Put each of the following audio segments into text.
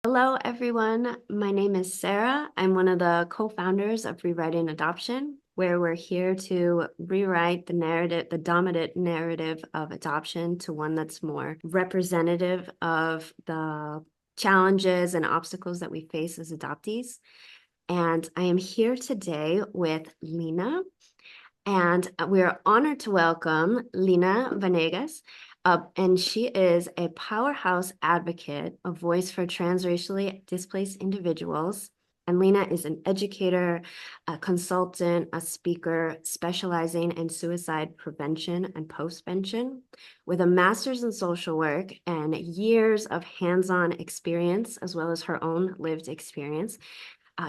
Hello, everyone. My name is Sarah. I'm one of the co-founders of Rewriting Adoption, where we're here to rewrite the narrative, the dominant narrative of adoption to one that's more representative of the challenges and obstacles that we face as adoptees. And I am here today with Lina, and we are honored to welcome Lina Vanegas. And she is a powerhouse advocate, a voice for transracially displaced individuals. And Lina is an educator, a consultant, a speaker specializing in suicide prevention and postvention, with a master's in social work and years of hands-on experience, as well as her own lived experience.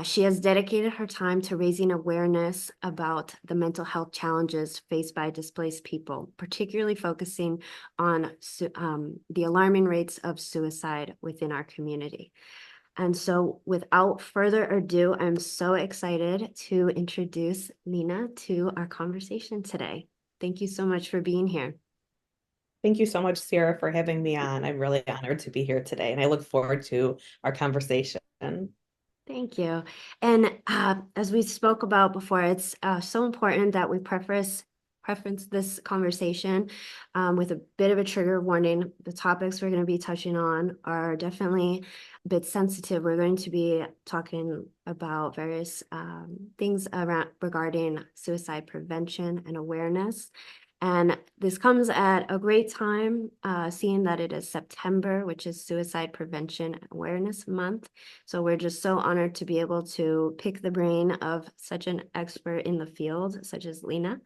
She has dedicated her time to raising awareness about the mental health challenges faced by displaced people, particularly focusing on the alarming rates of suicide within our community. And so without further ado, I'm so excited to introduce Lina to our conversation today. Thank you so much for being here. Thank you so much, Sarah, for having me on. I'm really honored to be here today, and I look forward to our conversation. Thank you. And as we spoke about before, it's so important that we preference this conversation with a bit of a trigger warning. The topics we're going to be touching on are definitely a bit sensitive. We're going to be talking about various things regarding suicide prevention and awareness. And this comes at a great time, seeing that it is September, which is Suicide Prevention Awareness Month. So we're just so honored to be able to pick the brain of such an expert in the field, such as Lina.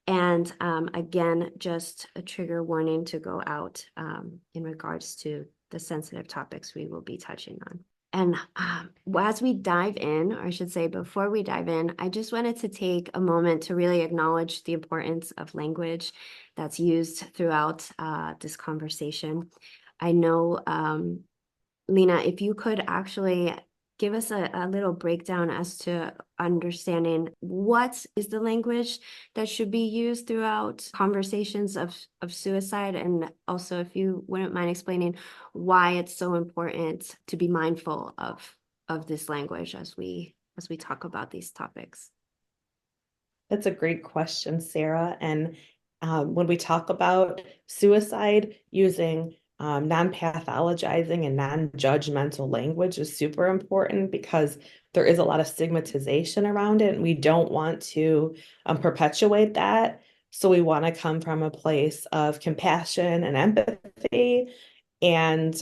And again, just a trigger warning to go out in regards to the sensitive topics we will be touching on. And as we dive in, or I should say before we dive in, I just wanted to take a moment to really acknowledge the importance of language that's used throughout this conversation. I know, Lina, if you could actually give us a little breakdown as to understanding what is the language that should be used throughout conversations of suicide, and also if you wouldn't mind explaining why it's so important to be mindful of this language as we talk about these topics. That's a great question, Sarah. And when we talk about suicide, using non-pathologizing and non-judgmental language is super important because there is a lot of stigmatization around it, and we don't want to perpetuate that. So we want to come from a place of compassion and empathy and,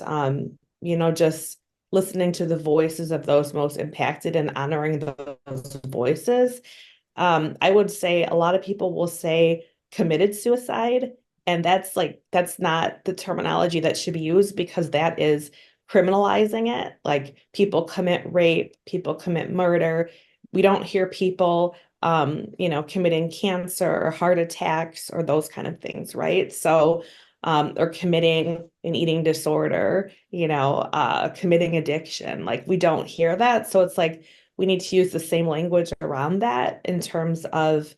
just listening to the voices of those most impacted and honoring those voices. I would say a lot of people will say committed suicide, and that's not the terminology that should be used because that is criminalizing it. Like people commit rape, people commit murder. We don't hear people committing cancer or heart attacks or those kind of things, right? So or committing an eating disorder, committing addiction. Like we don't hear that. So it's like we need to use the same language around that in terms of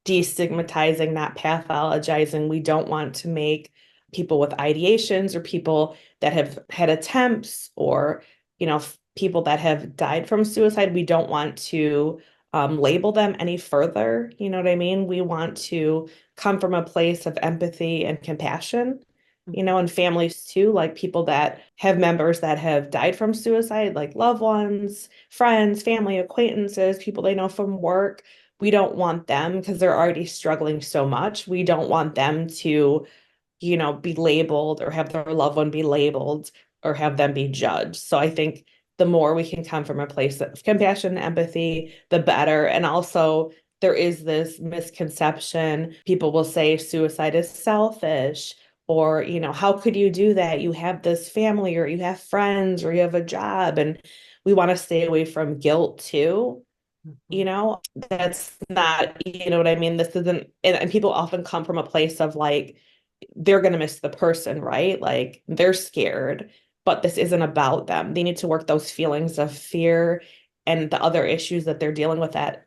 destigmatizing, not pathologizing. We don't want to make people with ideations or people that have had attempts or, people that have died from suicide. We don't want to label them any further. You know what I mean? We want to come from a place of empathy and compassion, and families too, like people that have members that have died from suicide, like loved ones, friends, family, acquaintances, people they know from work. We don't want them because they're already struggling so much. We don't want them to, be labeled or have their loved one be labeled or have them be judged. So I think the more we can come from a place of compassion and empathy, the better. And also, there is this misconception. People will say suicide is selfish, or, how could you do that? You have this family, or you have friends, or you have a job. And we want to stay away from guilt too. That's not, you know what I mean? This isn't, and people often come from a place of like, they're going to miss the person, right? Like they're scared, but this isn't about them. They need to work those feelings of fear and the other issues that they're dealing with that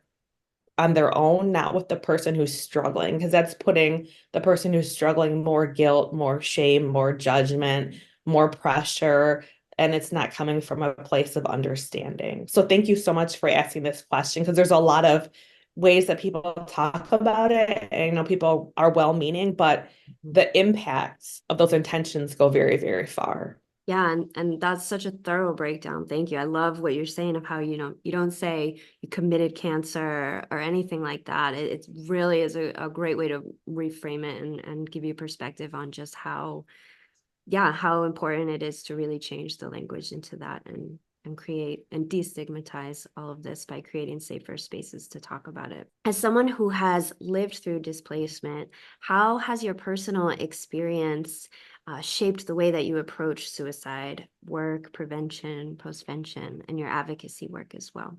on their own, not with the person who's struggling, because that's putting the person who's struggling more guilt, more shame, more judgment, more pressure. and it's not coming from a place of understanding. So thank you so much for asking this question, because there's a lot of ways that people talk about it. And I know people are well-meaning, but the impacts of those intentions go very, very far. Yeah, and that's such a thorough breakdown. Thank you. I love what you're saying of how, you don't say you committed cancer or anything like that. It really is a great way to reframe it and give you perspective on just how, yeah, how important it is to really change the language into that and create and destigmatize all of this by creating safer spaces to talk about it. As someone who has lived through displacement, how has your personal experience shaped the way that you approach suicide work, prevention, postvention, and your advocacy work as well?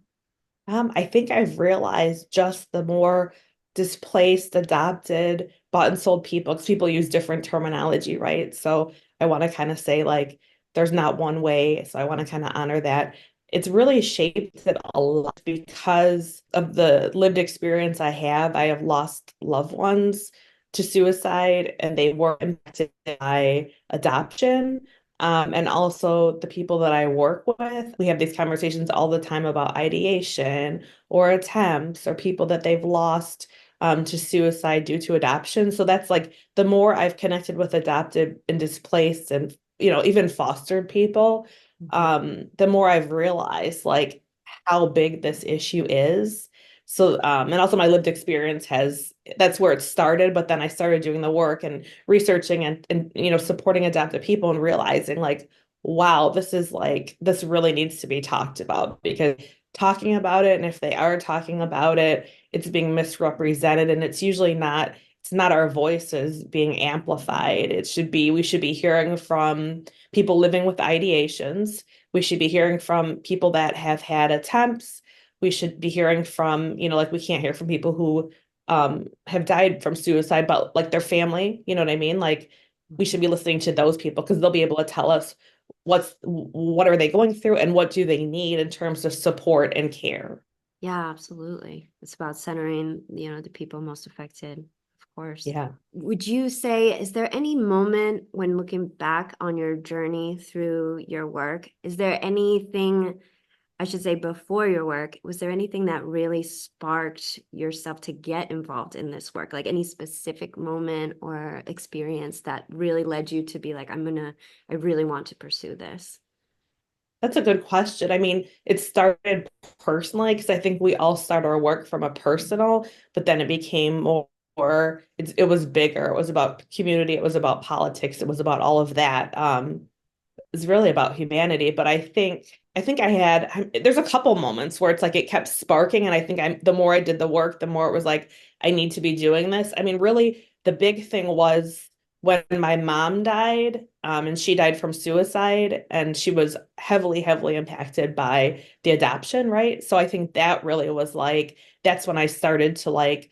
I think I've realized just the more displaced, adopted, bought and sold people, because people use different terminology, right? So I want to kind of say like there's not one way. So I want to kind of honor that. It's really shaped it a lot because of the lived experience I have. I have lost loved ones to suicide, and they were impacted by adoption. And also the people that I work with, we have these conversations all the time about ideation or attempts or people that they've lost to suicide due to adoption. So that's like the more I've connected with adopted and displaced and, even fostered people, the more I've realized like how big this issue is. So, and also my lived experience that's where it started, but then I started doing the work and researching and supporting adopted people and realizing like, wow, this really needs to be talked about, because talking about it, and if they are talking about it, it's being misrepresented, and it's not our voices being amplified. We should be hearing from people living with ideations. We should be hearing from people that have had attempts. We should be hearing from, like we can't hear from people who have died from suicide, but like their family, you know what I mean? Like we should be listening to those people, because they'll be able to tell us what are they going through and what do they need in terms of support and care. Yeah, absolutely. It's about centering, the people most affected, of course. Yeah. Would you say, is there any moment when looking back on your journey through your work, is there anything, I should say before your work, was there anything that really sparked yourself to get involved in this work? Like any specific moment or experience that really led you to be like, I really want to pursue this? That's a good question. I mean, it started personally because I think we all start our work from a personal, but then it became it was bigger. It was about community. It was about politics. It was about all of that. It's really about humanity. But there's a couple moments where it's like it kept sparking. And I think the more I did the work, the more it was like, I need to be doing this. I mean, really, the big thing was when my mom died, and she died from suicide, and she was heavily, heavily impacted by the adoption, right? So I think that really was like, that's when I started to like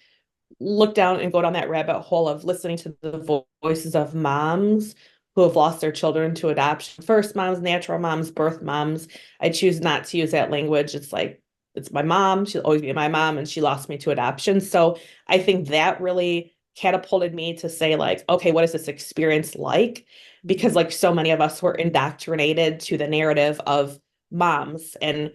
look down and go down that rabbit hole of listening to the voices of moms who have lost their children to adoption. First moms, natural moms, birth moms. I choose not to use that language. It's like, it's my mom. She'll always be my mom, and she lost me to adoption. So I think that really catapulted me to say, like, okay, what is this experience like? Because like so many of us were indoctrinated to the narrative of moms and,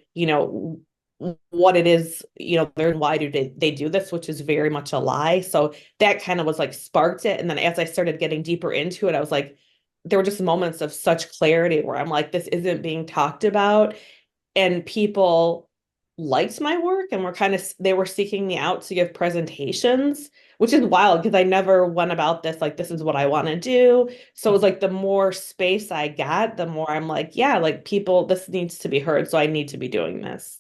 what it is, why do they do this, which is very much a lie. So that kind of was like sparked it. And then as I started getting deeper into it, I was like, there were just moments of such clarity where I'm like, this isn't being talked about. And people liked my work and they were seeking me out to give presentations, which is wild because I never went about this like, this is what I want to do. So it was like the more space I got, the more I'm like, yeah, like this needs to be heard. So I need to be doing this.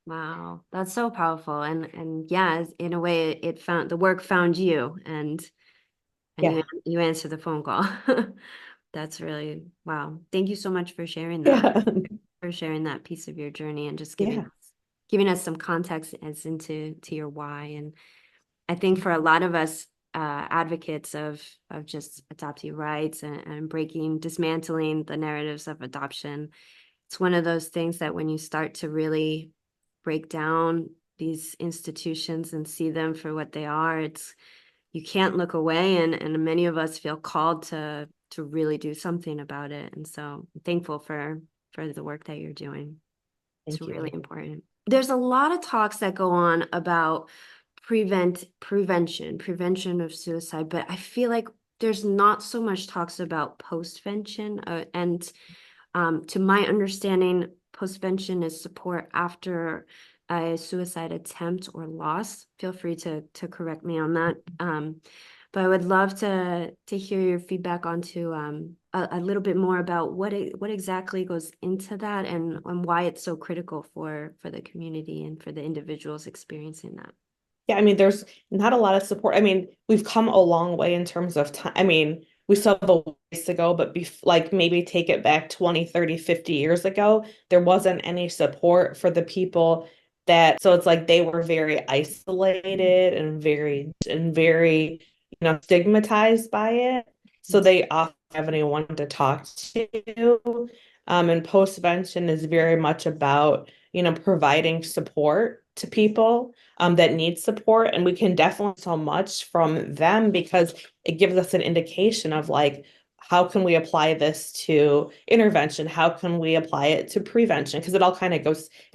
Wow, that's so powerful. And yeah, in a way the work found you and Yeah. you answered the phone call. That's really wow. Thank you so much for sharing that, Yeah. for sharing that piece of your journey and just Yeah. giving us some context as into to your why. And I think for a lot of us advocates of just adoptee rights and breaking, dismantling the narratives of adoption, it's one of those things that when you start to really break down these institutions and see them for what they are, you can't look away, and many of us feel called to really do something about it. And so I'm thankful for the work that you're doing. It's Thank you. really important. There's a lot of talks that go on about prevention of suicide, but I feel like there's not so much talks about postvention. And to my understanding, postvention is support after a suicide attempt or loss. Feel free to correct me on that. But I would love to hear your feedback onto a little bit more about what exactly goes into that and why it's so critical for the community and for the individuals experiencing that. Yeah, I mean, there's not a lot of support. I mean, we've come a long way in terms of time. I mean, we still have a ways to go, but like maybe take it back 20, 30, 50 years ago, there wasn't any support for the people that, so it's like they were very isolated and very, stigmatized by it. So they often have anyone to talk to. And postvention is very much about, providing support to people that need support. And we can definitely so much from them because it gives us an indication of like, how can we apply this to intervention? How can we apply it to prevention? Because it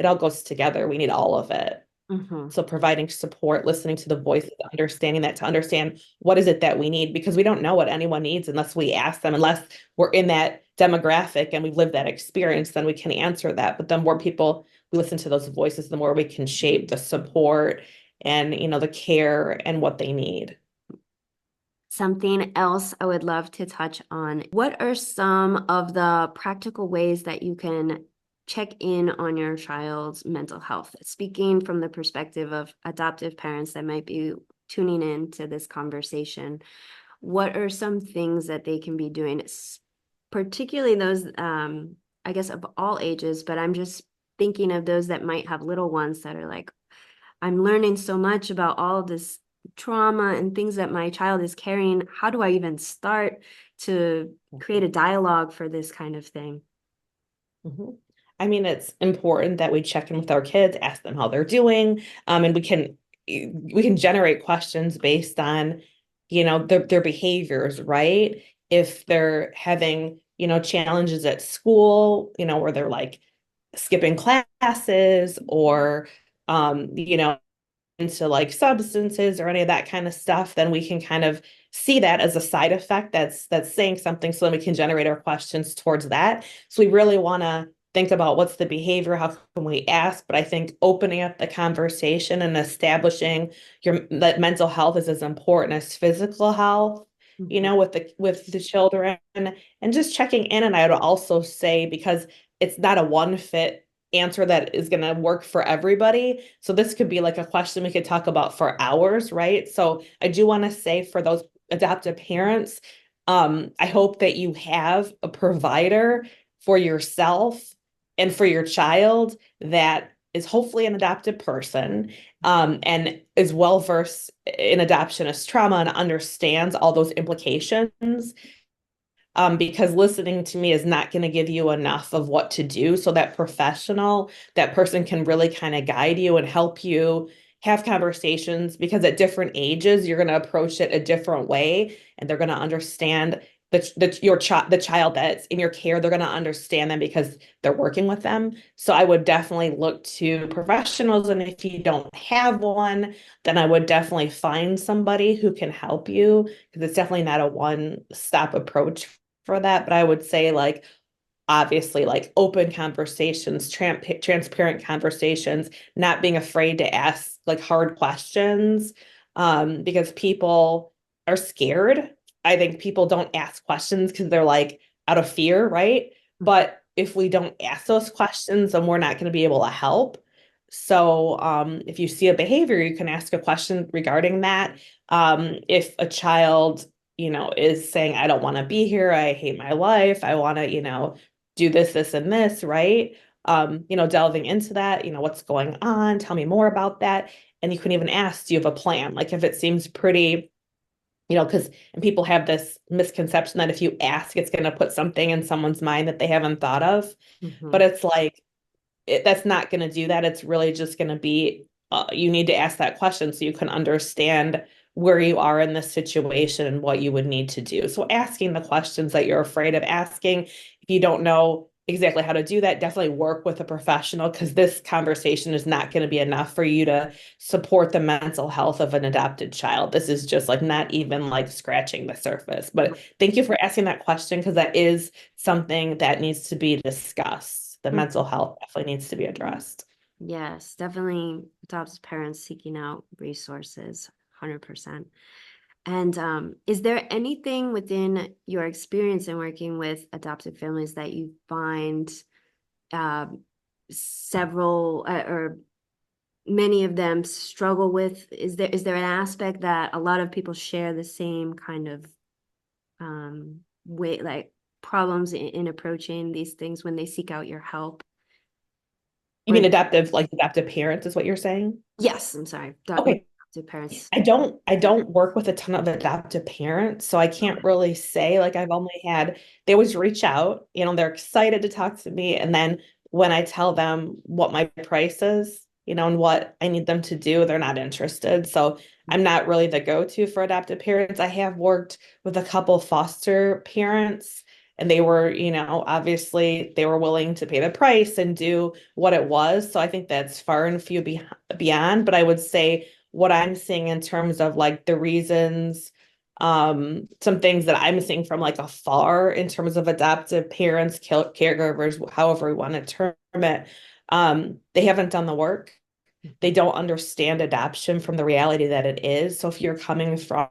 all goes together. We need all of it. Mm-hmm. So providing support, listening to the voices, understanding that to understand what is it that we need, because we don't know what anyone needs unless we ask them, unless we're in that demographic and we've lived that experience, then we can answer that. But the more people we listen to those voices, the more we can shape the support and, the care and what they need. Something else I would love to touch on. What are some of the practical ways that you can check in on your child's mental health? Speaking from the perspective of adoptive parents that might be tuning in to this conversation, what are some things that they can be doing, particularly those, I guess, of all ages, but I'm just thinking of those that might have little ones that are like, I'm learning so much about all of this trauma and things that my child is carrying. How do I even start to create a dialogue for this kind of thing? Mhm. I mean, it's important that we check in with our kids, ask them how they're doing, and we can generate questions based on, their behaviors, right? If they're having, challenges at school, where they're like skipping classes or, into like substances or any of that kind of stuff, then we can kind of see that as a side effect that's saying something, so then we can generate our questions towards that. So we really want to think about what's the behavior, how can we ask, but I think opening up the conversation and establishing that mental health is as important as physical health, with the children, and just checking in. And I would also say, because it's not a one fit answer that is going to work for everybody. So this could be like a question we could talk about for hours, right? So I do want to say, for those adoptive parents, I hope that you have a provider for yourself and for your child that is hopefully an adopted person, and is well versed in adoptionist trauma and understands all those implications, because listening to me is not going to give you enough of what to do. So that professional, that person can really kind of guide you and help you have conversations, because at different ages, you're going to approach it a different way, and they're going to understand the child that's in your care. They're going to understand them because they're working with them. So I would definitely look to professionals. And if you don't have one, then I would definitely find somebody who can help you, because it's definitely not a one-stop approach for that. But I would say, like, obviously, like, open conversations, transparent conversations, not being afraid to ask like hard questions, because people are scared. I think people don't ask questions because they're like out of fear, right? But if we don't ask those questions, then we're not going to be able to help. So if you see a behavior, you can ask a question regarding that. If a child, is saying, I don't want to be here, I hate my life, I want to, do this, this, and this, right? Delving into that, what's going on, tell me more about that. And you can even ask, do you have a plan? Like, if it seems pretty, because and people have this misconception that if you ask, it's going to put something in someone's mind that they haven't thought of. Mm-hmm. But it's like, that's not going to do that. It's really just going to be, you need to ask that question so you can understand where you are in this situation and what you would need to do. So asking the questions that you're afraid of asking, if you don't know, exactly how to do that, definitely work with a professional, because this conversation is not going to be enough for you to support the mental health of an adopted child. This is just like not even like scratching the surface. But thank you for asking that question, because that is something that needs to be discussed. The mental health definitely needs to be addressed. Yes, definitely adoptive parents seeking out resources, 100%. And is there anything within your experience in working with adoptive families that you find um, several or many of them struggle with? Is there an aspect that a lot of people share the same kind of way, like problems in approaching these things when they seek out your help? You Or mean adaptive, like adaptive parents is what you're saying? yes, I'm sorry, Okay. adoptive parents. I don't work with a ton of adoptive parents, so I can't really say. Like, I've only had, they always reach out, they're excited to talk to me. And then when I tell them what my price is, and what I need them to do, they're not interested. So I'm not really the go-to for adoptive parents. I have worked with a couple foster parents, and they were, obviously they were willing to pay the price and do what it was. So I think that's far and few beyond. But I would say what I'm seeing in terms of like the reasons, some things that I'm seeing from like afar in terms of adoptive parents, caregivers, however we want to term it, they haven't done the work. They don't understand adoption from the reality that it is. So if you're coming from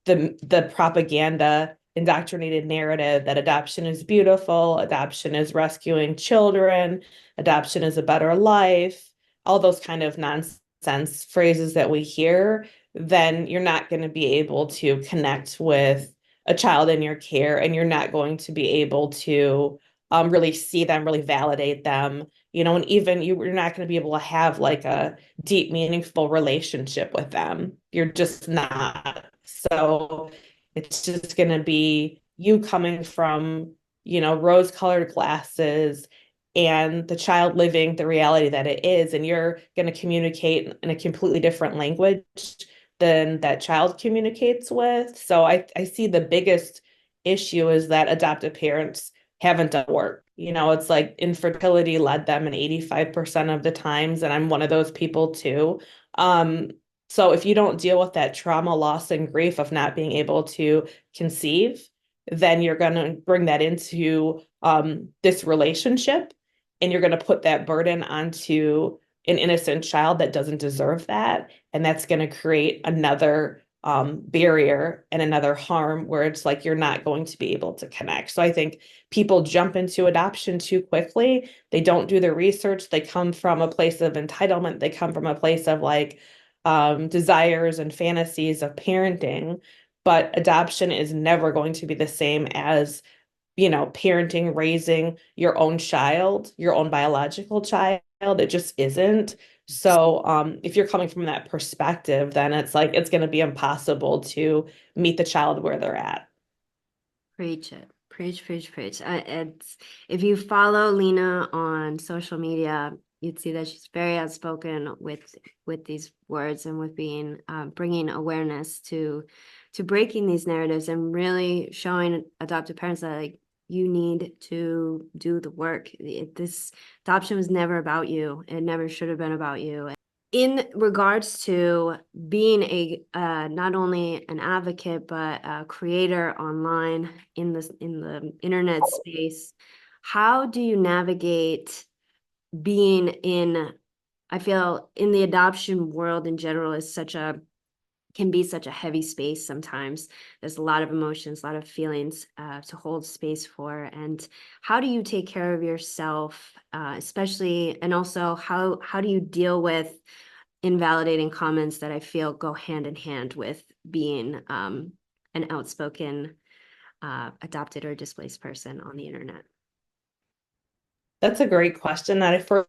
the propaganda indoctrinated narrative that adoption is beautiful, adoption is rescuing children, adoption is a better life, all those kind of nonsense phrases that we hear, then you're not going to be able to connect with a child in your care, and you're not going to be able to really see them, really validate them, and even you're not going to be able to have like a deep, meaningful relationship with them. You're just not. So it's just going to be you coming from, rose-colored glasses, and the child living the reality that it is, and you're going to communicate in a completely different language than that child communicates with. So I see the biggest issue is that adoptive parents haven't done work. It's like infertility led them in 85% of the times, and I'm one of those people too. So if you don't deal with that trauma, loss, and grief of not being able to conceive, then you're going to bring that into this relationship, and you're going to put that burden onto an innocent child that doesn't deserve that. And that's going to create another barrier and another harm where it's like you're not going to be able to connect. So I think people jump into adoption too quickly. They don't do the research. They come from a place of entitlement. They come from a place of like desires and fantasies of parenting. But adoption is never going to be the same as, parenting, raising your own child, your own biological child. It just isn't. So if you're coming from that perspective, then it's like it's going to be impossible to meet the child where they're at. Preach it. Preach, preach, preach. It's if you follow Lina on social media, you'd see that she's very outspoken with these words and with being bringing awareness to breaking these narratives and really showing adoptive parents that like you need to do the work. This adoption was never about you. It never should have been about you. In regards to being a not only an advocate but a creator online in the internet space, how do you navigate being in, I feel in the adoption world in general is can be such a heavy space sometimes. There's a lot of emotions, a lot of feelings to hold space for. And how do you take care of yourself, especially, and also how do you deal with invalidating comments that I feel go hand in hand with being an outspoken adopted or displaced person on the internet? That's a great question that I first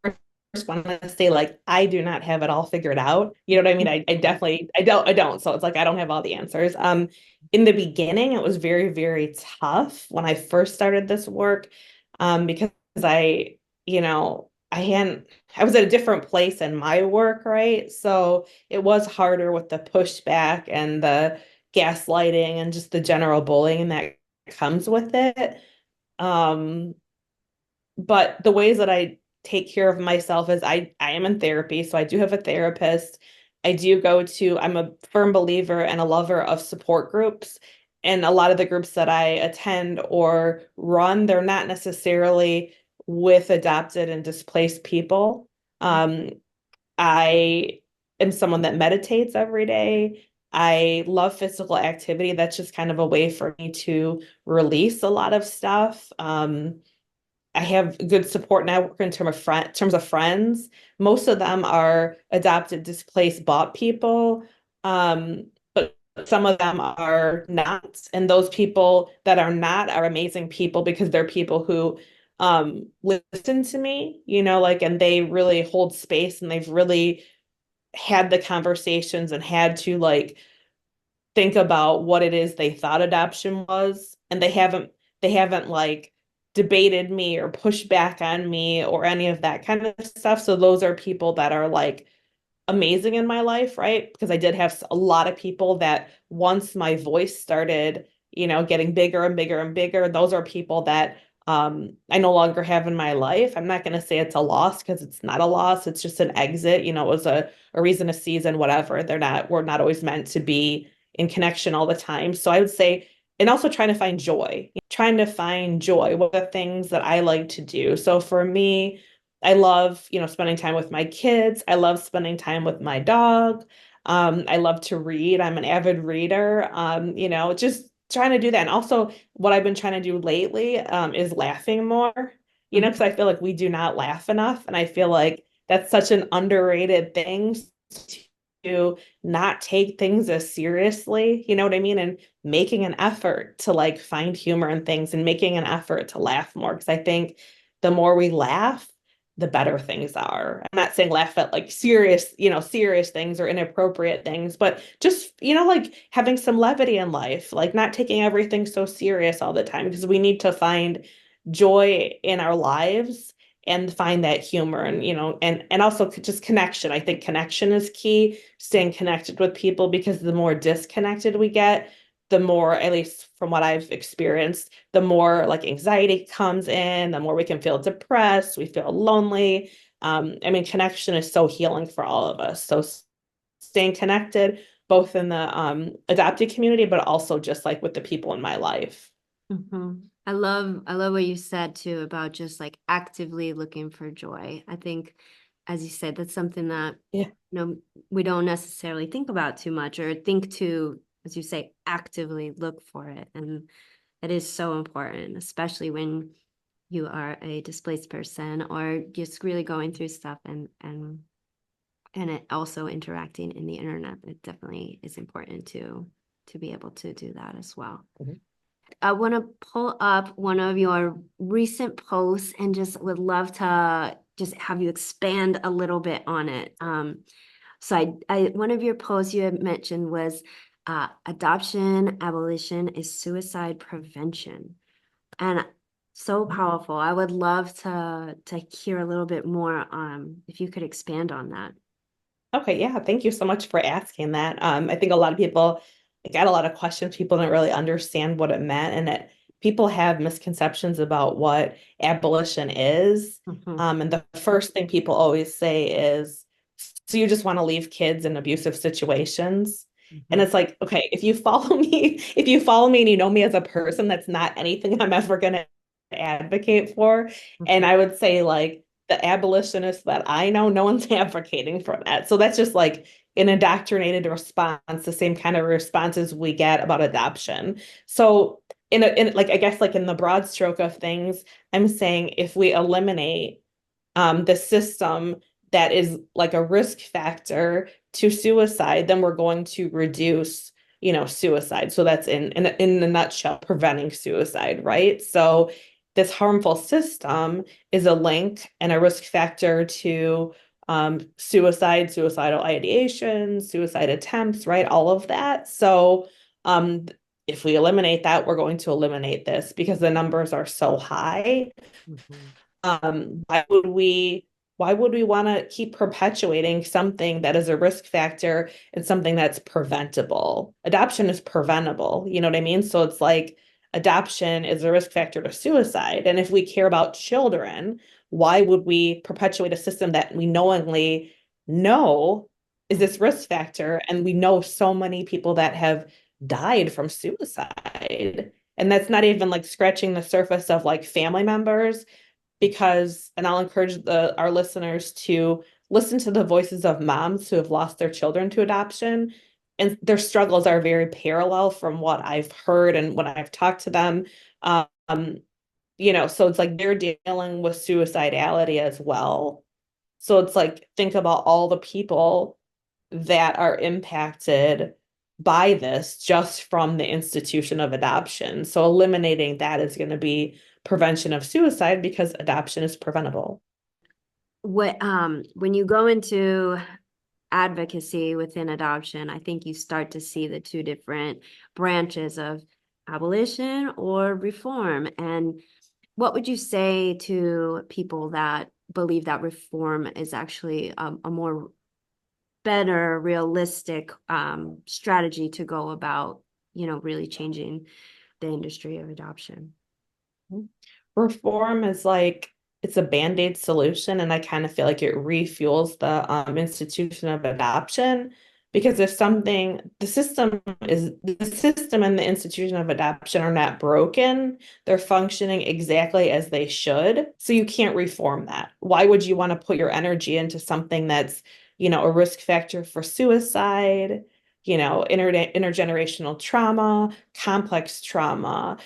want to say, like, I do not have it all figured out. You know what I mean? I definitely, I don't. So it's like, I don't have all the answers. In the beginning, it was very, very tough when I first started this work, because I, I was at a different place in my work, right? So it was harder with the pushback and the gaslighting and just the general bullying that comes with it. Um, but the ways that I take care of myself is I am in therapy, so I do have a therapist. I'm a firm believer and a lover of support groups. And a lot of the groups that I attend or run, they're not necessarily with adopted and displaced people. Um, I am someone that meditates every day. I love physical activity. That's just kind of a way for me to release a lot of stuff. I have good support network in terms of friends. Most of them are adopted, displaced, bought people. But some of them are not. And those people that are not are amazing people because they're people who listen to me, like, and they really hold space and they've really had the conversations and had to like think about what it is they thought adoption was, and they haven't like debated me or pushed back on me or any of that kind of stuff. So those are people that are like amazing in my life, right? Because I did have a lot of people that once my voice started, getting bigger and bigger and bigger, those are people that I no longer have in my life. I'm not going to say it's a loss because it's not a loss. It's just an exit. It was a reason, a season, whatever. We're not always meant to be in connection all the time. So I would say, and also trying to find joy. What are the things that I like to do? So for me, I love, spending time with my kids. I love spending time with my dog. I love to read. I'm an avid reader. Just trying to do that. And also what I've been trying to do lately, is laughing more, because I feel like we do not laugh enough. And I feel like that's such an underrated thing to not take things as seriously, you know what I mean? And making an effort to like find humor in things and making an effort to laugh more. Because I think the more we laugh, the better things are. I'm not saying laugh at like serious things or inappropriate things, but just, like having some levity in life, like not taking everything so serious all the time, because we need to find joy in our lives and find that humor and, and also just connection. I think connection is key, staying connected with people, because the more disconnected we get, the more, at least from what I've experienced, the more like anxiety comes in, the more we can feel depressed, we feel lonely. I mean, connection is so healing for all of us. So staying connected, both in the adoptee community, but also just like with the people in my life. I love what you said too about just like actively looking for joy. I think, as you said, that's something that Yeah. we don't necessarily think about too much, or think to, as you say, actively look for it. And it is so important, especially when you are a displaced person or just really going through stuff, and it also interacting in the internet. It definitely is important to be able to do that as well. Mhm. I want to pull up one of your recent posts and just would love to just have you expand a little bit on it. So one of your posts you had mentioned was adoption abolition is suicide prevention, and so powerful. I would love to hear a little bit more. If you could expand on that. Okay, yeah, thank you so much for asking that. I think a lot of people got a lot of questions. People don't really understand what it meant, and people have misconceptions about what abolition is. And the first thing people always say is, "So you just want to leave kids in abusive situations?" And it's like, okay, if you follow me and you know me as a person, that's not anything I'm ever going to advocate for. And I would say like the abolitionists that I know, no one's advocating for that. So that's just like an indoctrinated response, the same kind of responses we get about adoption. So in like, I guess like in the broad stroke of things, I'm saying if we eliminate the system that is like a risk factor to suicide, then we're going to reduce, suicide. So that's in a nutshell, preventing suicide, right? So this harmful system is a link and a risk factor to suicidal ideation, suicide attempts, right? All of that. So um, if we eliminate that, we're going to eliminate this because the numbers are so high. Why would we want to keep perpetuating something that is a risk factor and something that's preventable? Adoption is preventable, you know what I mean? So it's like adoption is a risk factor to suicide. And if we care about children, why would we perpetuate a system that we knowingly know is this risk factor? And we know so many people that have died from suicide. And that's not even like scratching the surface of like family members, because, and I'll encourage our listeners to listen to the voices of moms who have lost their children to adoption. And their struggles are very parallel from what I've heard and when I've talked to them. Um, so it's like they're dealing with suicidality as well. So it's like, think about all the people that are impacted by this just from the institution of adoption. So eliminating that is going to be prevention of suicide because adoption is preventable. When you go into advocacy within adoption, I think you start to see the two different branches of abolition or reform. And what would you say to people that believe that reform is actually a more better, realistic strategy to go about, really changing the industry of adoption? Reform is like it's a band-aid solution, and I kind of feel like it refuels the institution of adoption, because if something the system and the institution of adoption are not broken, they're functioning exactly as they should. So you can't reform that. Why would you want to put your energy into something that's, a risk factor for suicide, intergenerational trauma, complex trauma,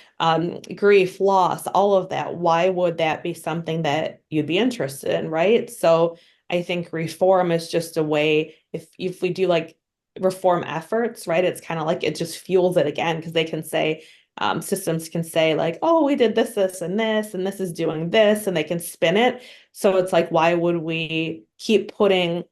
grief, loss, all of that? Why would that be something that you'd be interested in, right? So I think reform is just a way, if we do like reform efforts, right, it's kind of like it just fuels it again, because they can say, systems can say like, oh, we did this, and this is doing this, and they can spin it. So it's like, why would we keep putting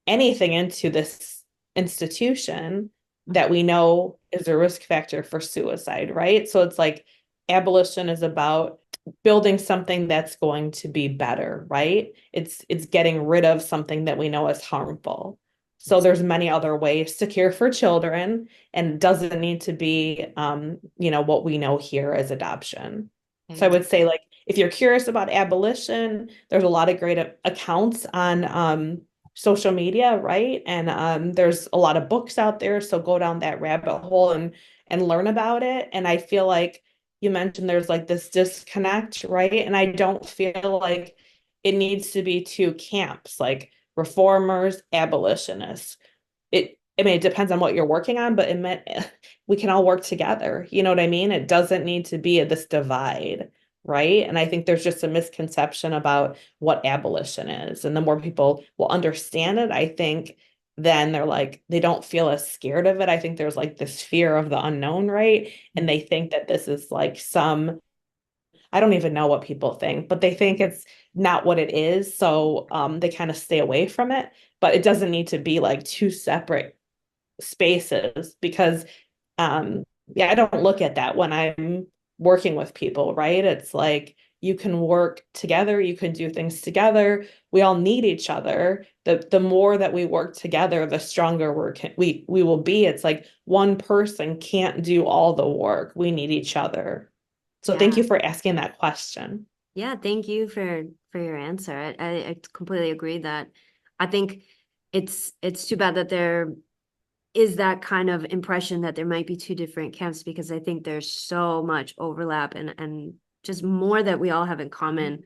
anything into this institution that we know is a risk factor for suicide, right? So it's like abolition is about building something that's going to be better, right? It's getting rid of something that we know is harmful. So there's many other ways to care for children, and it doesn't need to be what we know here as adoption. So I would say, like, if you're curious about abolition, there's a lot of great accounts on social media, right? And there's a lot of books out there, so go down that rabbit hole and learn about it. And I feel like you mentioned there's like this disconnect, right? And I don't feel like it needs to be two camps, like reformers, abolitionists. I mean, it depends on what you're working on, but we can all work together. You know what I mean? It doesn't need to be this divide, right? And I think there's just a misconception about what abolition is. And the more people will understand it, I think then they're like, they don't feel as scared of it. I think there's like this fear of the unknown, right? And they think that this is like I don't even know what people think, but they think it's not what it is. So they kind of stay away from it. But it doesn't need to be like two separate spaces, because yeah, I don't look at that when I'm working with people, right? It's like you can work together, you can do things together. We all need each other. The more that we work together, the stronger we will be. It's like one person can't do all the work. We need each other. So thank Yeah. you for asking that question. Yeah, thank you for your answer. I completely agree that I think it's too bad that there is that kind of impression that there might be two different camps, because I think there's so much overlap and just more that we all have in common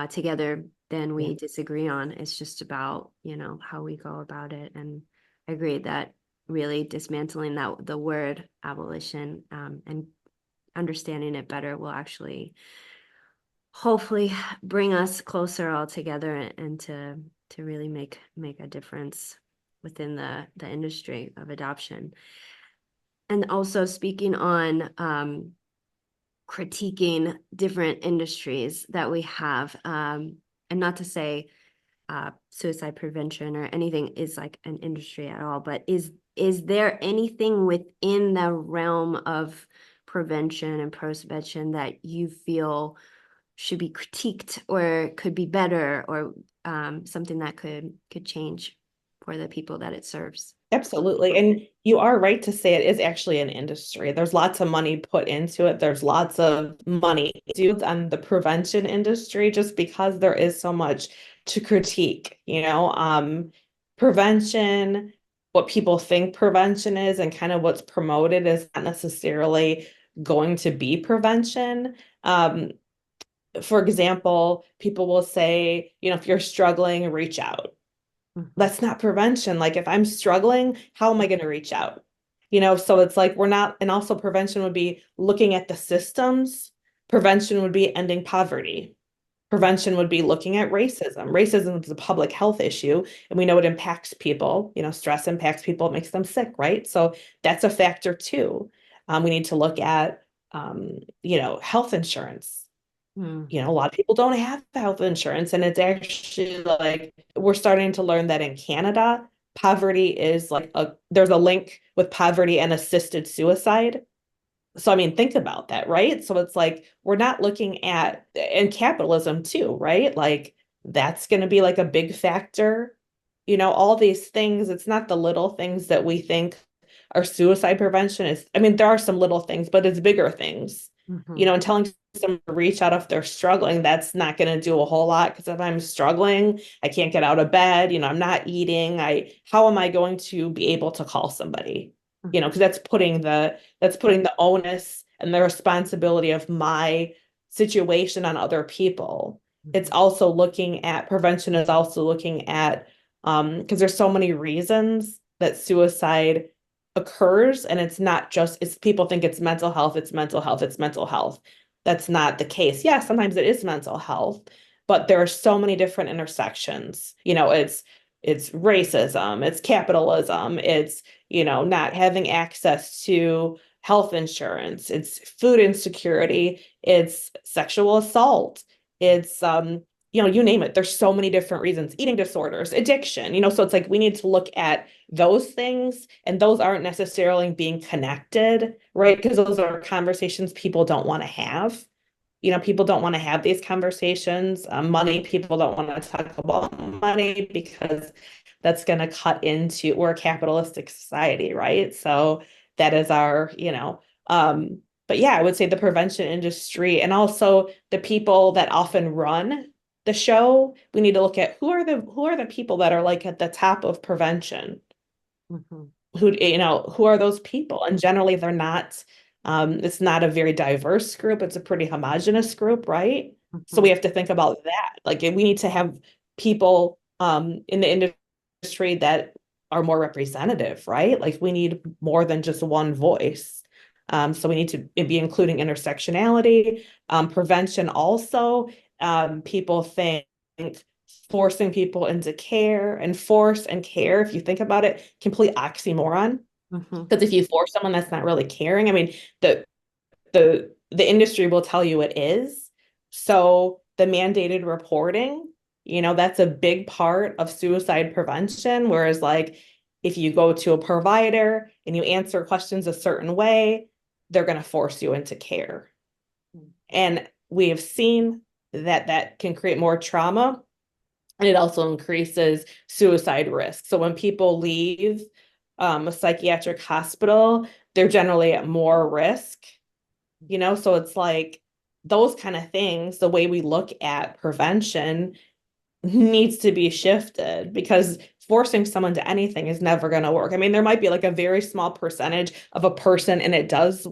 together than we Yeah. disagree on. It's just about, how we go about it. And I agree that really dismantling the word abolition and understanding it better will actually hopefully bring us closer all together and to really make a difference within the industry of adoption. And also speaking on critiquing different industries that we have, and not to say suicide prevention or anything is like an industry at all, but is there anything within the realm of prevention and postvention that you feel should be critiqued or could be better, or something that could change? for the people that it serves. Absolutely. And you are right to say it is actually an industry. There's lots of money put into it. There's lots of money due on the prevention industry just because there is so much to critique, prevention, what people think prevention is and kind of what's promoted is not necessarily going to be prevention. For example, people will say, if you're struggling, reach out. That's not prevention. Like if I'm struggling, how am I going to reach out? So it's like we're not, and also prevention would be looking at the systems. Prevention would be ending poverty. Prevention would be looking at racism. Racism is a public health issue, and we know it impacts people. Stress impacts people, it makes them sick, right? So that's a factor too. We need to look at, health insurance. A lot of people don't have health insurance, and it's actually like we're starting to learn that in Canada, poverty is like there's a link with poverty and assisted suicide. So I mean, think about that, right? So it's like we're not looking at and capitalism too, right? Like that's going to be like a big factor. All these things, it's not the little things that we think are suicide prevention. I mean, there are some little things, but it's bigger things. And telling someone to reach out if they're struggling, that's not going to do a whole lot because if I'm struggling, I can't get out of bed, I'm not eating, how am I going to be able to call somebody? Because that's putting the onus and the responsibility of my situation on other people. It's also looking at prevention is also looking at because there's so many reasons that suicide occurs and it's not just it's people think it's mental health, it's mental health, it's mental health. That's not the case. Yeah, sometimes it is mental health, but there are so many different intersections. It's racism, it's capitalism, it's not having access to health insurance, it's food insecurity, it's sexual assault, it's you name it. There's so many different reasons, eating disorders, addiction, so it's like we need to look at those things, and those aren't necessarily being connected, right? Because those are conversations people don't want to have. People don't want to have these conversations. Money, people don't want to talk about money because that's going to cut into, we're a capitalistic society, right? So that is but yeah, I would say the prevention industry and also the people that often run the show, we need to look at who are the people that are like at the top of prevention. Who are those people? And generally they're not, it's not a very diverse group. It's a pretty homogenous group, right? So we have to think about that. Like we need to have people in the industry that are more representative, right? Like we need more than just one voice. So we need to be including intersectionality, prevention also. People think forcing people into care and force and care, if you think about it, complete oxymoron. Because if you force someone that's not really caring, I mean, the industry will tell you it is. So the mandated reporting, that's a big part of suicide prevention. Whereas like if you go to a provider and you answer questions a certain way, they're going to force you into care. And we have seen that that can create more trauma, and it also increases suicide risk. So when people leave a psychiatric hospital, they're generally at more risk, so it's like those kind of things, the way we look at prevention needs to be shifted because forcing someone to anything is never going to work. I mean, there might be like a very small percentage of a person and it does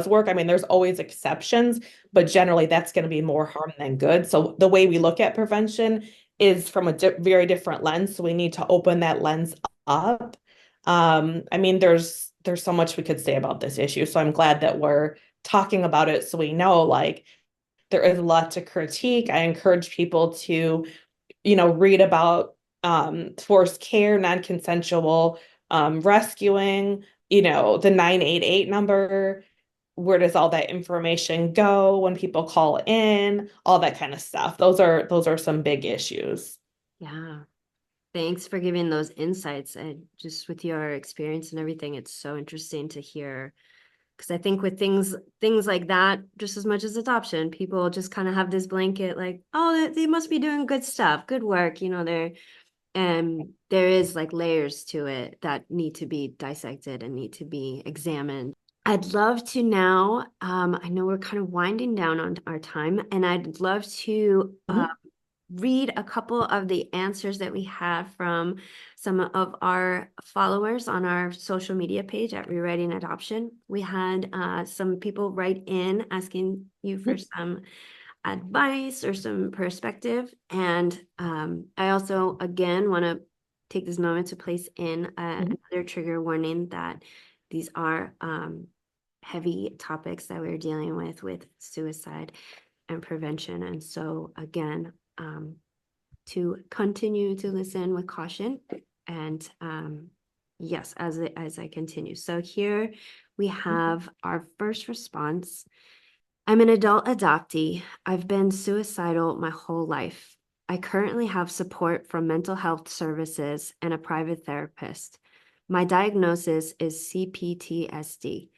work. I mean, there's always exceptions, but generally that's going to be more harm than good. So the way we look at prevention is from a very different lens. So we need to open that lens up. I mean, there's so much we could say about this issue. So I'm glad that we're talking about it so we know like there is a lot to critique. I encourage people to read about forced care, non-consensual rescuing, the 988 number. Where does all that information go when people call in? All that kind of stuff. Those are some big issues. Yeah. Thanks for giving those insights. And just with your experience and everything, it's so interesting to hear. Because I think with things like that, just as much as adoption, people just kind of have this blanket like, oh, they must be doing good stuff, good work. And there is like layers to it that need to be dissected and need to be examined. I'd love to now, I know we're kind of winding down on our time, and I'd love to read a couple of the answers that we had from some of our followers on our social media page at Rewriting Adoption. We had some people write in asking you for some advice or some perspective. And I also, again, want to take this moment to place in another trigger warning that these are heavy topics that we're dealing with suicide and prevention. And so, again, to continue to listen with caution and yes, as I continue. So here we have our first response. I'm an adult adoptee. I've been suicidal my whole life. I currently have support from mental health services and a private therapist. My diagnosis is CPTSD.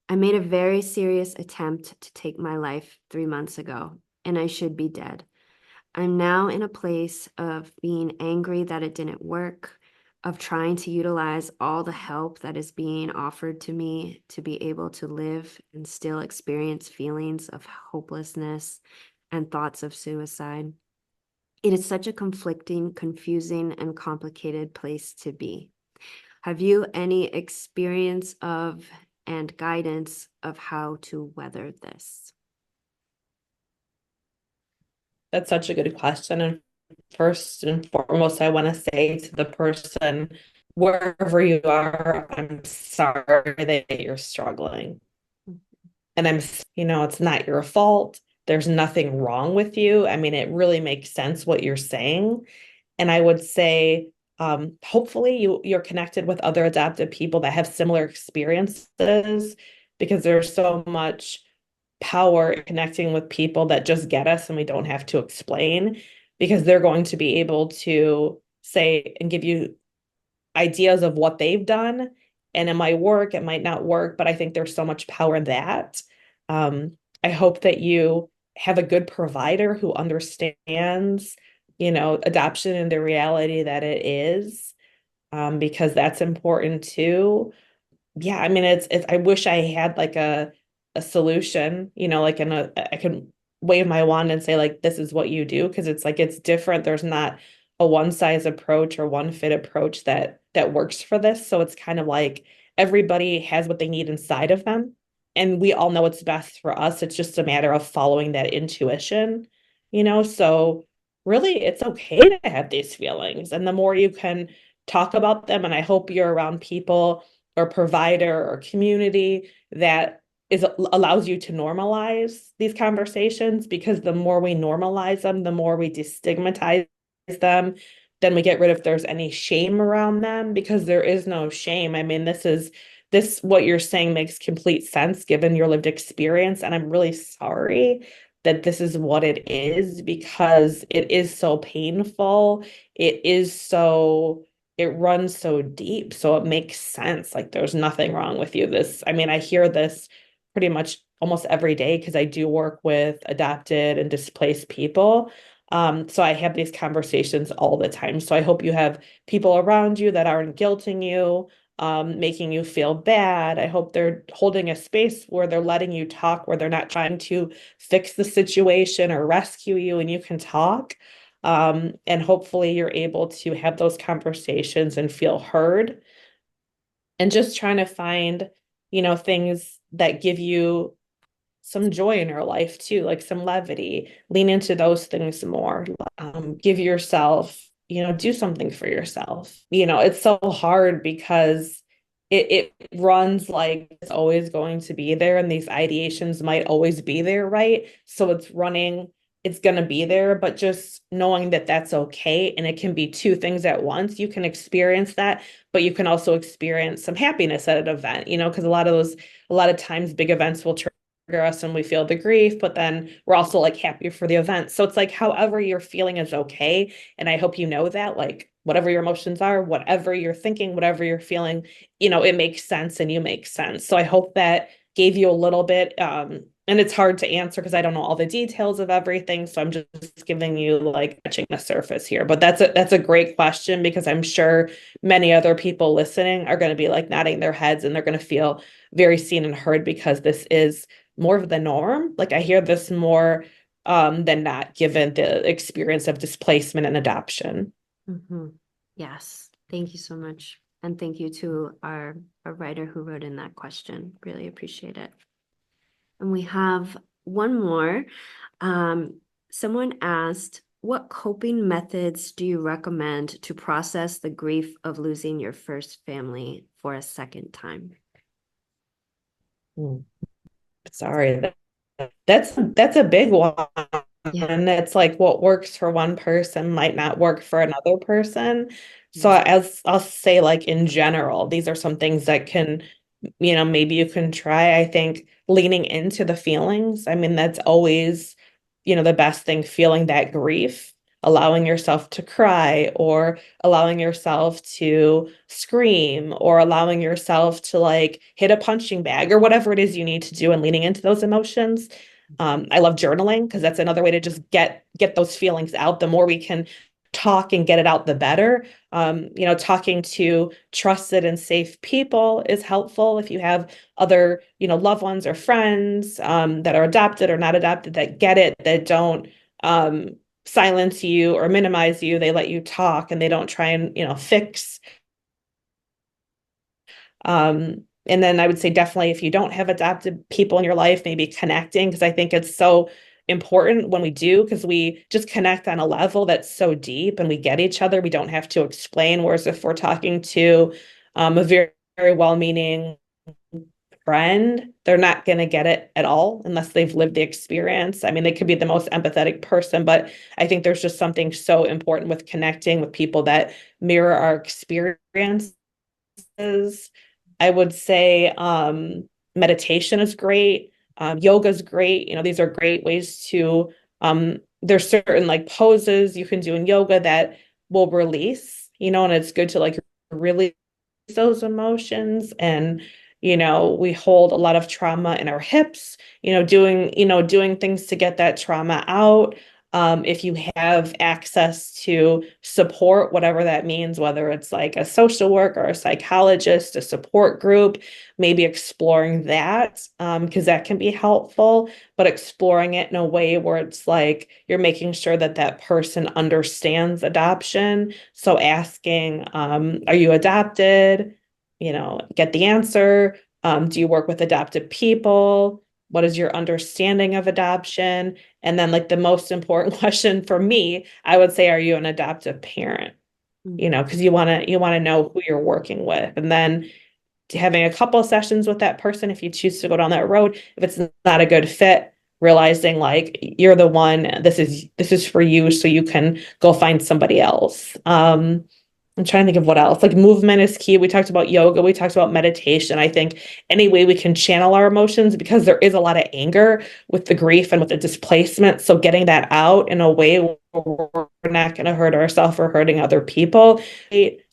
I made a very serious attempt to take my life 3 months ago, and I should be dead. I'm now in a place of being angry that it didn't work, of trying to utilize all the help that is being offered to me to be able to live and still experience feelings of hopelessness and thoughts of suicide. It is such a conflicting, confusing, and complicated place to be. Have you any experience of and guidance of how to weather this? That's such a good question. And first and foremost, I want to say to the person, wherever you are, I'm sorry that you're struggling. And it's not your fault. There's nothing wrong with you. I mean, it really makes sense what you're saying. And I would say, hopefully you're connected with other adopted people that have similar experiences, because there's so much power in connecting with people that just get us and we don't have to explain, because they're going to be able to say and give you ideas of what they've done. And it might work, it might not work, but I think there's so much power in that. I hope that you have a good provider who understands, adoption and the reality that it is, because that's important too. Yeah, I mean, it's I wish I had like a solution, like I can wave my wand and say like this is what you do, because it's like it's different. There's not a one size approach or one fit approach that works for this. So it's kind of like everybody has what they need inside of them, and we all know what's best for us. It's just a matter of following that intuition, so really it's okay to have these feelings, and the more you can talk about them, and I hope you're around people or provider or community that allows you to normalize these conversations, because the more we normalize them, the more we destigmatize them, then we get rid if there's any shame around them, because there is no shame. I mean, this what you're saying makes complete sense given your lived experience, and I'm really sorry that this is what it is, because it is so painful. It runs so deep, so it makes sense. Like there's nothing wrong with you. I mean, I hear this pretty much almost every day because I do work with adopted and displaced people. So I have these conversations all the time. So I hope you have people around you that aren't guilting you, making you feel bad. I hope they're holding a space where they're letting you talk, where they're not trying to fix the situation or rescue you, and you can talk. And hopefully you're able to have those conversations and feel heard, and just trying to find, things that give you some joy in your life too, like some levity. Lean into those things more. Give yourself, do something for yourself. It's so hard because it runs like it's always going to be there, and these ideations might always be there, right? So it's going to be there, but just knowing that that's okay. And it can be two things at once. You can experience that, but you can also experience some happiness at an event, because a lot of times big events will trigger us and we feel the grief, but then we're also like happy for the event. So it's like however you're feeling is okay. And I hope you know that, like, whatever your emotions are, whatever you're thinking, whatever you're feeling, it makes sense and you make sense. So I hope that gave you a little bit and it's hard to answer because I don't know all the details of everything. So I'm just giving you like touching the surface here. But that's a great question, because I'm sure many other people listening are going to be like nodding their heads, and they're going to feel very seen and heard, because this is more of the norm. Like I hear this more than not, given the experience of displacement and adoption. Yes, thank you so much. And thank you to our writer who wrote in that question. Really appreciate it. And we have one more. Someone asked, what coping methods do you recommend to process the grief of losing your first family for a second time? Sorry, that's a big one. Yeah. And it's like what works for one person might not work for another person. So Yes. as I'll say, like in general, these are some things that can, maybe you can try. I think leaning into the feelings. I mean, that's always, the best thing, feeling that grief, allowing yourself to cry, or allowing yourself to scream, or allowing yourself to like hit a punching bag, or whatever it is you need to do, and leaning into those emotions. I love journaling, because that's another way to just get those feelings out. The more we can talk and get it out, the better. Talking to trusted and safe people is helpful. If you have other, loved ones or friends that are adopted or not adopted, that get it, that don't silence you or minimize you, they let you talk, and they don't try and, fix. And then I would say definitely, if you don't have adopted people in your life, maybe connecting, because I think it's so important when we do, because we just connect on a level that's so deep and we get each other. We don't have to explain. Whereas if we're talking to a very, very well-meaning friend, they're not going to get it at all unless they've lived the experience. I mean, they could be the most empathetic person, but I think there's just something so important with connecting with people that mirror our experiences. I would say meditation is great. Yoga is great. These are great ways to, there's certain like poses you can do in yoga that will release, and it's good to like release those emotions. And, we hold a lot of trauma in our hips, doing things to get that trauma out. If you have access to support, whatever that means, whether it's like a social worker or a psychologist, a support group, maybe exploring that, because that can be helpful, but exploring it in a way where it's like you're making sure that that person understands adoption. So asking, are you adopted? Get the answer. Do you work with adopted people? What is your understanding of adoption? And then like the most important question for me, I would say, are you an adoptive parent? Because you want to know who you're working with. And then having a couple of sessions with that person, if you choose to go down that road. If it's not a good fit, realizing like you're the one, this is for you, so you can go find somebody else. I'm trying to think of what else. Like movement is key. We talked about yoga. We talked about meditation. I think any way we can channel our emotions, because there is a lot of anger with the grief and with the displacement. So getting that out in a way where we're not going to hurt ourselves or hurting other people.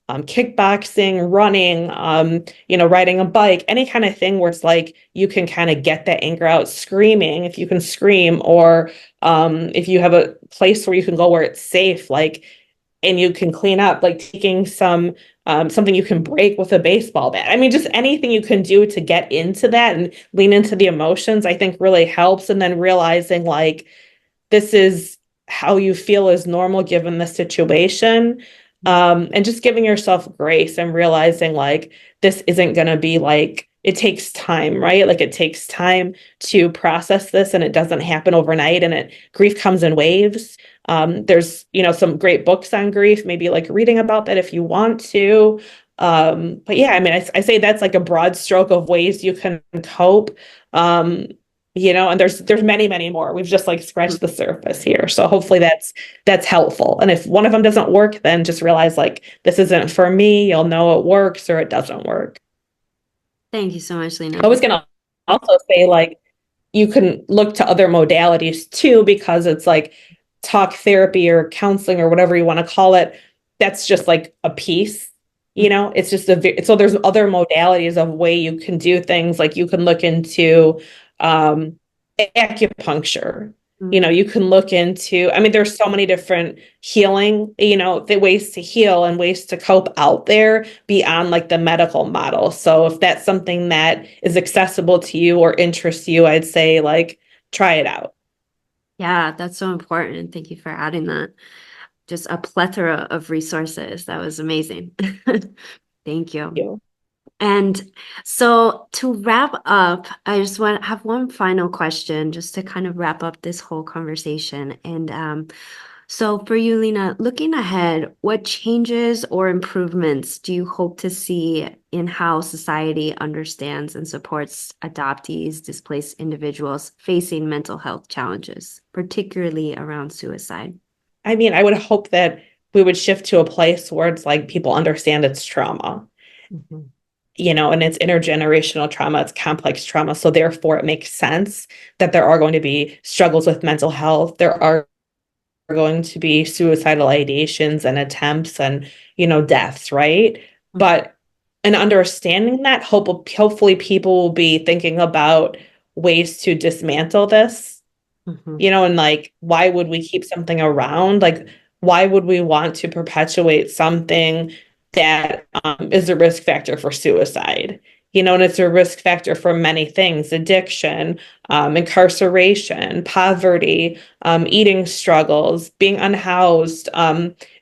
Kickboxing, running, riding a bike, any kind of thing where it's like you can kind of get that anger out, screaming if you can scream, or if you have a place where you can go where it's safe, like, and you can clean up, like taking something you can break with a baseball bat. I mean, just anything you can do to get into that and lean into the emotions, I think really helps. And then realizing like this is how you feel is normal given the situation. And just giving yourself grace and realizing like this isn't going to be like, it takes time, right? Like it takes time to process this, and it doesn't happen overnight, and grief comes in waves. There's, some great books on grief, maybe like reading about that if you want to. But yeah, I mean, I say that's like a broad stroke of ways you can cope. And there's many, many more. We've just like scratched the surface here. So hopefully that's helpful. And if one of them doesn't work, then just realize like this isn't for me. You'll know it works or it doesn't work. Thank you so much, Lina. I was gonna also say like you can look to other modalities too, because it's like talk therapy or counseling or whatever you want to call it. That's just like a piece, it's just so there's other modalities of way you can do things. Like you can look into acupuncture. You know, Mm. you can look into, I mean, there's so many different healing, you know, the ways to heal and ways to cope out there beyond like the medical model. So if that's something that is accessible to you or interests you, I'd say like try it out. Yeah, that's so important. Thank you for adding that. Just a plethora of resources. That was amazing. Thank you. You. And so to wrap up, I just want to have one final question just to kind of wrap up this whole conversation. And so for you, Lina, looking ahead, what changes or improvements do you hope to see in how society understands and supports adoptees, displaced individuals facing mental health challenges, particularly around suicide? I mean, I would hope that we would shift to a place where it's like people understand it's trauma, Mhm. you know, and it's intergenerational trauma, it's complex trauma. So therefore, it makes sense that there are going to be struggles with mental health. There are going to be suicidal ideations and attempts and, you know, deaths, right? But in understanding that, hopefully people will be thinking about ways to dismantle this, Mhm. you know, and like, why would we keep something around? Like, why would we want to perpetuate something that is a risk factor for suicide? You know, and it's a risk factor for many things: addiction, incarceration, poverty, eating struggles, being unhoused,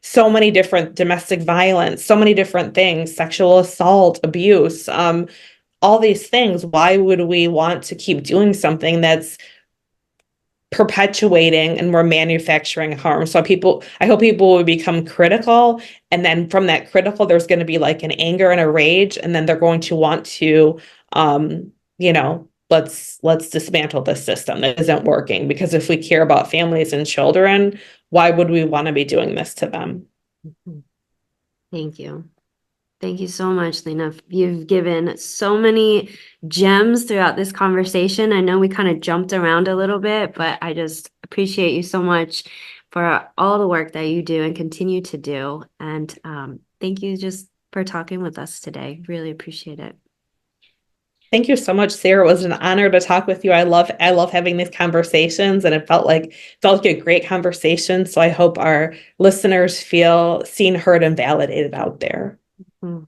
so many different domestic violence, so many different things, sexual assault, abuse, all these things. Why would we want to keep doing something that's perpetuating and we're manufacturing harm? So I hope people will become critical, and then from that critical there's going to be like an anger and a rage, and then they're going to want to you know, let's dismantle this system that isn't working, because if we care about families and children, why would we want to be doing this to them? Mhm. Thank you. Thank you so much, Lena. You've given so many gems throughout this conversation. I know we kind of jumped around a little bit, but I just appreciate you so much for all the work that you do and continue to do. And thank you just for talking with us today. Really appreciate it. Thank you so much, Sarah. It was an honor to talk with you. I love having these conversations, and it felt like a great conversation. So I hope our listeners feel seen, heard, and validated out there. Mm.